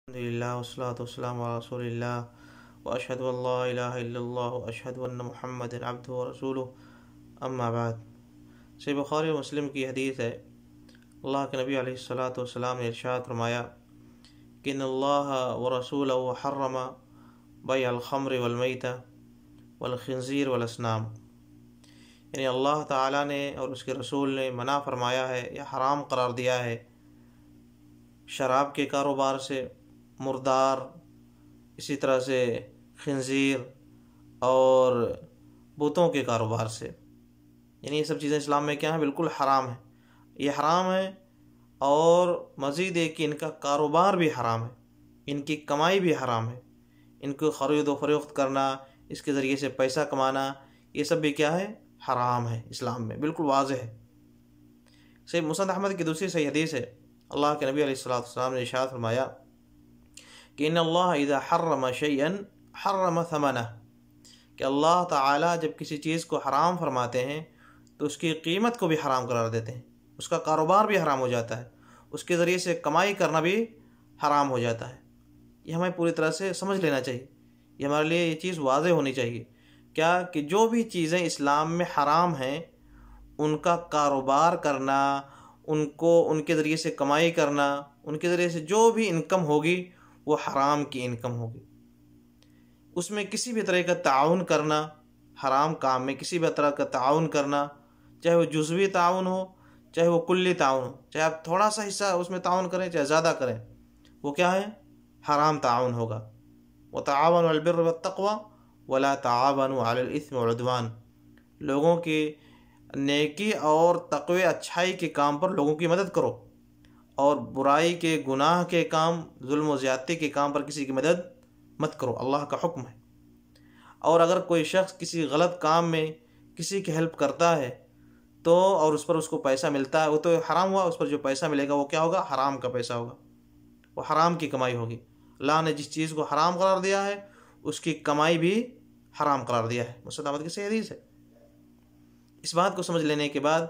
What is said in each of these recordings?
الحمدللہ والصلاۃ والسلام علی رسول اللہ واشہد ان لا الہ الا اللہ واشہد ان محمد عبدہ ورسولہ اما بعد۔ صحیح بخاری و مسلم کی حدیث ہے، اللہ کے نبی علیہ الصلاۃ والسلام نے ارشاد فرمایا کہ ان اللہ ورسولہ حرم بیع الخمر والمیتہ والخنزیر والاسنام، یعنی اللہ تعالیٰ نے اور اس کے رسول نے منع فرمایا ہے یا حرام قرار دیا ہے شراب کے کاروبار سے، مردار، اسی طرح سے خنزیر اور بتوں کے کاروبار سے، یعنی یہ سب چیزیں اسلام میں کیا ہیں؟ بالکل حرام ہیں۔ یہ حرام ہے اور مزید ہے کہ ان کا کاروبار بھی حرام ہے، ان کی کمائی بھی حرام ہے، ان کو خرید و فروخت کرنا، اس کے ذریعے سے پیسہ کمانا، یہ سب بھی کیا ہے؟ حرام ہے، اسلام میں بالکل واضح ہے۔ صحیح مسند احمد کی دوسری صحیح حدیث ہے، اللہ کے نبی علیہ الصلوۃ والسلام نے ارشاد فرمایا کہ ان اللہ اذا حرم شیئا حرم ثمنہ، کہ اللہ تعالیٰ جب کسی چیز کو حرام فرماتے ہیں تو اس کی قیمت کو بھی حرام قرار دیتے ہیں، اس کا کاروبار بھی حرام ہو جاتا ہے، اس کے ذریعے سے کمائی کرنا بھی حرام ہو جاتا ہے۔ یہ ہمیں پوری طرح سے سمجھ لینا چاہیے، یہ ہمارے لیے یہ چیز واضح ہونی چاہیے کیا کہ جو بھی چیزیں اسلام میں حرام ہیں ان کا کاروبار کرنا، ان کے ذریعے سے کمائی کرنا، ان کے ذریعے سے جو بھی انکم ہوگی وہ حرام کی انکم ہوگی۔ اس میں کسی بھی طرح کا تعاون کرنا، حرام کام میں کسی بھی طرح کا تعاون کرنا، چاہے وہ جزوی تعاون ہو چاہے وہ کلی تعاون ہو، چاہے آپ تھوڑا سا حصہ اس میں تعاون کریں چاہے زیادہ کریں، وہ کیا ہے؟ حرام تعاون ہوگا۔ وَتَعَاوَنُوا عَلَى الْبِرِّ وَالتَّقْوَىٰ وَلَا تَعَاوَنُوا عَلَى الْإِثْمِ وَالْعُدْوَانِ، لوگوں کی نیکی اور تقوی اچھائی کے کام پر لوگوں کی مدد کرو، اور برائی کے گناہ کے کام، ظلم و زیادتی کے کام پر کسی کی مدد مت کرو، اللہ کا حکم ہے۔ اور اگر کوئی شخص کسی غلط کام میں کسی کی ہیلپ کرتا ہے تو اور اس پر اس کو پیسہ ملتا ہے، وہ تو حرام ہوا، اس پر جو پیسہ ملے گا وہ کیا ہوگا؟ حرام کا پیسہ ہوگا، وہ حرام کی کمائی ہوگی۔ اللہ نے جس چیز کو حرام قرار دیا ہے اس کی کمائی بھی حرام قرار دیا ہے، مسند احمد کی صحیح حدیث ہے۔ اس بات کو سمجھ لینے کے بعد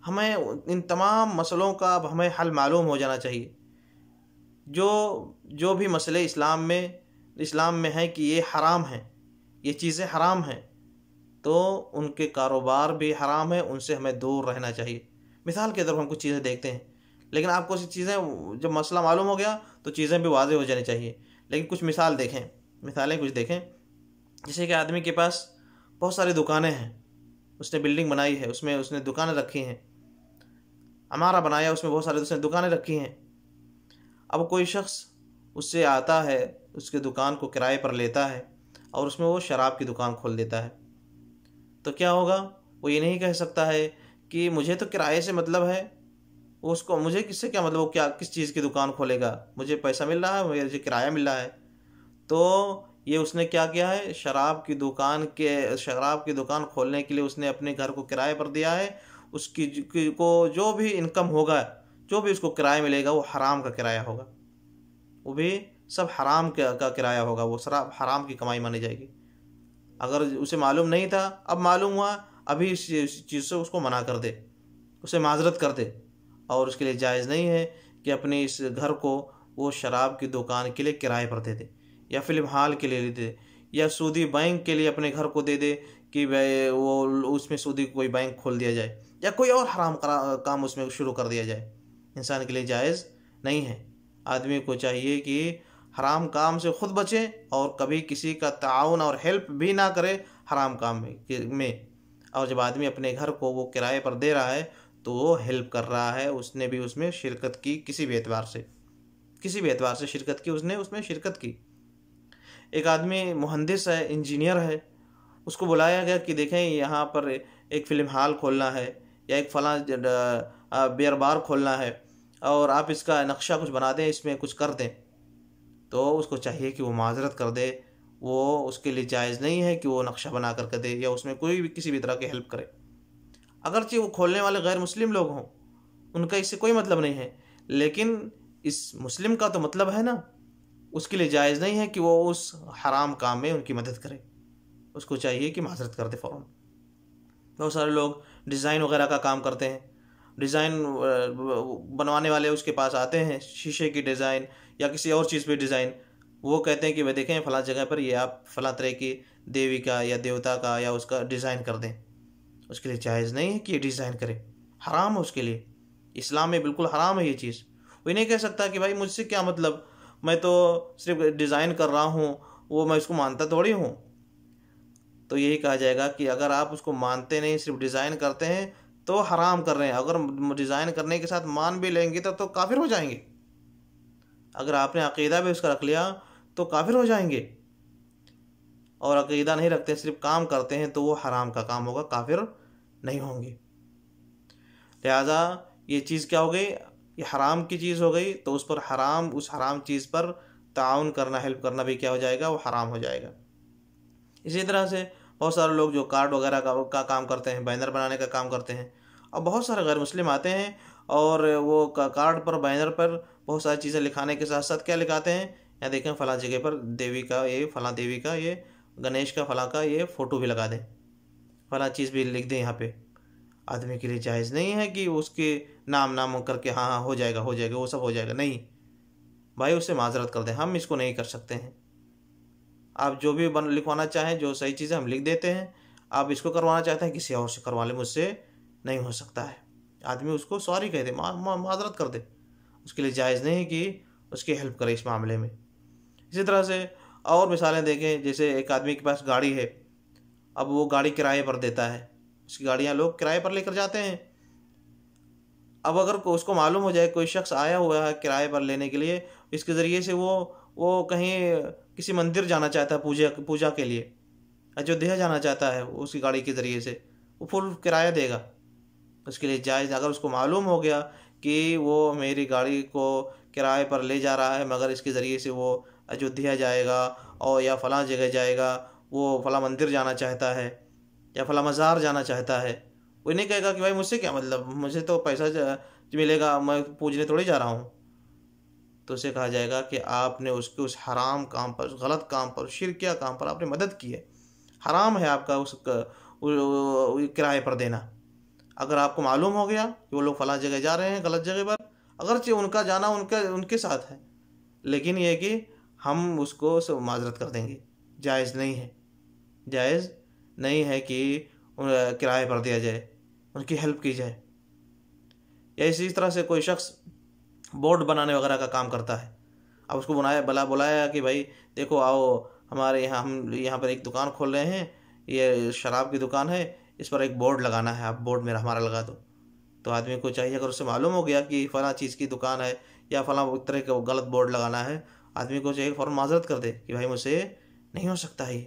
ہمیں ان تمام مسئلوں کا اب ہمیں حل معلوم ہو جانا چاہیے۔ جو بھی مسئلے اسلام میں ہیں کہ یہ حرام ہیں، یہ چیزیں حرام ہیں، تو ان کے کاروبار بھی حرام ہے، ان سے ہمیں دور رہنا چاہیے۔ مثال کے طور پر ہم کچھ چیزیں دیکھتے ہیں، لیکن آپ کو چیزیں جب مسئلہ معلوم ہو گیا تو چیزیں بھی واضح ہو جانی چاہیے، لیکن کچھ مثالیں کچھ دیکھیں۔ جیسے کہ آدمی کے پاس بہت ساری دکانیں ہیں، اس نے بلڈنگ بنائی ہے، اس نے دکانیں رکھی ہیں، عمارہ بنایا، اس میں بہت سارے اس نے دکانیں رکھی ہیں۔ اب کوئی شخص اس سے آتا ہے، اس کے دکان کو کرائے پر لیتا ہے اور اس میں وہ شراب کی دکان کھول دیتا ہے، تو کیا ہوگا؟ وہ یہ نہیں کہہ سکتا ہے کہ مجھے تو کرائے سے مطلب ہے، مجھے کس سے کیا مطلب، وہ کس چیز کی دکان کھولے گا؟ مجھے پیسہ مل رہا ہے، مجھے کرایہ مل رہا ہے۔ تو یہ اس نے کیا کیا ہے؟ شراب کی دکان کھولنے کے لیے اس نے اپنے گھر کو کرائے پر دیا ہے، اس کو جو بھی انکم ہوگا، جو بھی اس کو کرایہ ملے گا وہ حرام کا کرایہ ہوگا، وہ بھی سب حرام کا کرایہ ہوگا، وہ سب حرام کی کمائی مانی جائے گی۔ اگر اسے معلوم نہیں تھا، اب معلوم ہوا، ابھی اس چیز سے اس کو منع کر دے، اسے معذرت کر دے، اور اس کے لیے جائز نہیں ہے کہ اپنے اس گھر کو وہ شراب کی دکان کے لیے کرائے پر دے دے، یا فلم ہال کے لیے دے دے، یا سودی بینک کے لیے اپنے گھر کو دے دے کہ وہ اس میں سودی کوئی بینک کھول دیا جائے، یا کوئی اور حرام کام اس میں شروع کر دیا جائے۔ انسان کے لیے جائز نہیں ہے۔ آدمی کو چاہیے کہ حرام کام سے خود بچے اور کبھی کسی کا تعاون اور ہیلپ بھی نہ کرے حرام کام میں۔ اور جب آدمی اپنے گھر کو وہ کرائے پر دے رہا ہے تو وہ ہیلپ کر رہا ہے، اس نے بھی اس میں شرکت کی، کسی بھی اعتبار سے شرکت کی، اس نے اس میں شرکت کی۔ ایک آدمی مہندس ہے، انجینئر ہے، اس کو بلایا گیا کہ دیکھیں یہاں پر ایک فلم ہال کھولنا ہے یا ایک فلاں بیئر بار کھولنا ہے، اور آپ اس کا نقشہ کچھ بنا دیں، اس میں کچھ کر دیں۔ تو اس کو چاہیے کہ وہ معذرت کر دے، وہ اس کے لیے جائز نہیں ہے کہ وہ نقشہ بنا کر دے یا اس میں کسی بھی طرح کی ہیلپ کرے، اگرچہ وہ کھولنے والے غیر مسلم لوگ ہوں، ان کا اس سے کوئی مطلب نہیں ہے، لیکن اس مسلم کا تو مطلب ہے نا، اس کے لیے جائز نہیں ہے کہ وہ اس حرام کام میں ان کی مدد کرے، اس کو چاہیے کہ معذرت کر دے فوراً۔ بہت سارے لوگ ڈیزائن وغیرہ کا کام کرتے ہیں، ڈیزائن بنوانے والے اس کے پاس آتے ہیں، شیشے کی ڈیزائن یا کسی اور چیز پہ ڈیزائن، وہ کہتے ہیں کہ بھائی دیکھیں فلاں جگہ پر یہ آپ فلاں طرح کی دیوی کا یا دیوتا کا یا اس کا ڈیزائن کر دیں. اس کے لیے جائز نہیں ہے کہ یہ ڈیزائن کرے، حرام ہے اس کے لیے. اسلام میں بالکل حرام ہے یہ چیز. وہ نہیں کہہ سکتا کہ بھائی مجھ سے کیا مطلب، میں تو صرف ڈیزائن کر رہا ہوں، وہ میں اس کو مانتا تھوڑی ہوں. تو یہی کہا جائے گا کہ اگر آپ اس کو مانتے نہیں، صرف ڈیزائن کرتے ہیں تو حرام کر رہے ہیں. اگر ڈیزائن کرنے کے ساتھ مان بھی لیں گے تو کافر ہو جائیں گے. اگر آپ نے عقیدہ بھی اس کا رکھ لیا تو کافر ہو جائیں گے. اور عقیدہ نہیں رکھتے، صرف کام کرتے ہیں تو وہ حرام کا کام ہوگا، کافر نہیں ہوں گے. لہذا یہ چیز کیا ہو گئی، یہ حرام کی چیز ہو گئی، تو اس پر اس حرام چیز پر تعاون کرنا، ہیلپ کرنا بھی کیا ہو جائے گا، وہ حرام ہو جائے گا. اسی طرح سے بہت سارے لوگ جو کارڈ وغیرہ کا کام کرتے ہیں، بینر بنانے کا کام کرتے ہیں، اور بہت سارے غیر مسلم آتے ہیں اور وہ کارڈ پر، بینر پر بہت ساری چیزیں لکھانے کے ساتھ ساتھ کیا لکھاتے ہیں، یا دیکھیں فلاں جگہ پر دیوی کا یہ، فلاں دیوی کا یہ، گنیش کا فلاں کا یہ فوٹو بھی لگا دیں، فلاں چیز بھی لکھ دیں. یہاں پہ آدمی کے لیے جائز نہیں ہے کہ اس کے نام کر کے ہاں ہو جائے گا وہ سب ہو جائے گا. نہیں بھائی، اس سے معذرت کر دیں، ہم اس کو نہیں کر سکتے ہیں. آپ جو بھی لکھوانا چاہیں، جو صحیح چیزیں ہم لکھ دیتے ہیں. آپ اس کو کروانا چاہتے ہیں کسی اور سے کروا لیں، مجھ سے نہیں ہو سکتا ہے. آدمی اس کو سوری کہہ دے، معذرت کر دے. اس کے لیے جائز نہیں کہ اس کی ہیلپ کرے اس معاملے میں. اسی طرح سے اور مثالیں دیکھیں، جیسے ایک آدمی کے پاس گاڑی ہے، اب وہ گاڑی کرائے پر دیتا ہے. اس کی گاڑیاں لوگ کرائے پر لے کر جاتے ہیں. اب اگر اس کو معلوم ہو جائے کوئی شخص آیا ہوا ہے کرائے پر لینے کے لیے، اس کے ذریعے سے وہ کہیں کسی مندر جانا چاہتا ہے پوجا کے لیے، ایودھیا جانا چاہتا ہے، اس کی گاڑی کے ذریعے سے وہ فل کرایہ دے گا. اس کے لیے جائز. اگر اس کو معلوم ہو گیا کہ وہ میری گاڑی کو کرائے پر لے جا رہا ہے، مگر اس کے ذریعے سے وہ ایودھیا جائے گا اور یا فلاں جگہ جائے گا، وہ فلاں مندر جانا چاہتا ہے یا فلاں مزار جانا چاہتا ہے، وہ نہیں کہے گا کہ بھائی مجھ سے کیا مطلب، مجھے تو پیسہ ملے گا، میں پوجنے تھوڑی جا رہا ہوں. تو اسے کہا جائے گا کہ آپ نے اس کے اس حرام کام پر، غلط کام پر، شرکیہ کام پر آپ نے مدد کی ہے. حرام ہے آپ کا اس کرائے پر دینا. اگر آپ کو معلوم ہو گیا کہ وہ لوگ فلاں جگہ جا رہے ہیں، غلط جگہ پر، اگرچہ ان کا جانا ان کے ساتھ ہے، لیکن یہ کہ ہم اس کو معذرت کر دیں گے. جائز نہیں ہے، جائز نہیں ہے کہ کرائے پر دیا جائے، ان کی ہیلپ کی جائے. یا اسی طرح سے کوئی شخص بورڈ بنانے وغیرہ کا کام کرتا ہے. اب اس کو بلایا کہ بھائی دیکھو آؤ ہمارے یہاں، ہم یہاں پر ایک دکان کھول رہے ہیں، یہ شراب کی دکان ہے، اس پر ایک بورڈ لگانا ہے، آپ بورڈ میرا ہمارا لگا دو. تو آدمی کو چاہیے، اگر اس سے معلوم ہو گیا کہ فلاں چیز کی دکان ہے یا فلاں طرح کا غلط بورڈ لگانا ہے، آدمی کو چاہیے فوراً معذرت کر دے کہ بھائی مجھ سے نہیں ہو سکتا ہے.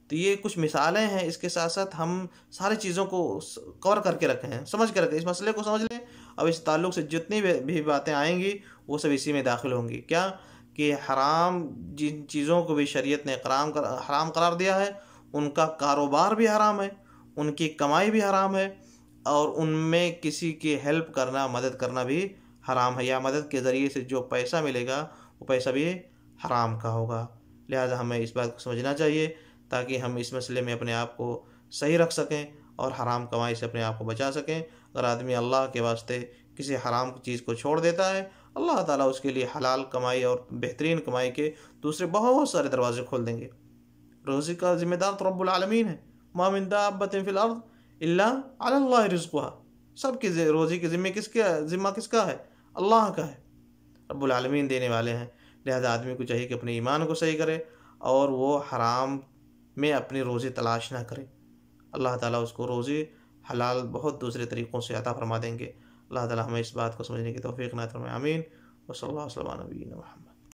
تو یہ کچھ مثالیں ہیں. اس کے ساتھ ساتھ ہم ساری چیزوں کو کور کر کے رکھے ہیں، سمجھ کے رکھیں، اس مسئلے کو سمجھ لیں. اب اس تعلق سے جتنی بھی باتیں آئیں گی وہ سب اسی میں داخل ہوں گی. کیا کہ حرام جن چیزوں کو بھی شریعت نے حرام قرار دیا ہے، ان کا کاروبار بھی حرام ہے، ان کی کمائی بھی حرام ہے، اور ان میں کسی کی ہیلپ کرنا، مدد کرنا بھی حرام ہے، یا مدد کے ذریعے سے جو پیسہ ملے گا وہ پیسہ بھی حرام کا ہوگا. لہذا ہمیں اس بات کو سمجھنا چاہیے تاکہ ہم اس مسئلے میں اپنے آپ کو صحیح رکھ سکیں اور حرام کمائی سے اپنے آپ کو بچا سکیں. اگر آدمی اللہ کے واسطے کسی حرام چیز کو چھوڑ دیتا ہے، اللہ تعالیٰ اس کے لیے حلال کمائی اور بہترین کمائی کے دوسرے بہت سارے دروازے کھول دیں گے. روزی کا ذمہ دار تو رب العالمین ہے. ما من دابۃ فی الارض الا علی اللہ رزقها. سب کی روزی کی ذمہ کس کا ہے؟ اللہ کا ہے. رب العالمین دینے والے ہیں. لہذا آدمی کو چاہیے کہ اپنے ایمان کو صحیح کرے اور وہ حرام میں اپنی روزی تلاش نہ کرے. اللہ تعالیٰ اس کو روزی حلال بہت دوسرے طریقوں سے عطا فرما دیں گے. اللہ تعالیٰ ہمیں اس بات کو سمجھنے کی توفیق عنایت فرمائے. آمین. وصلی اللہ وسلم علی نبینا محمد.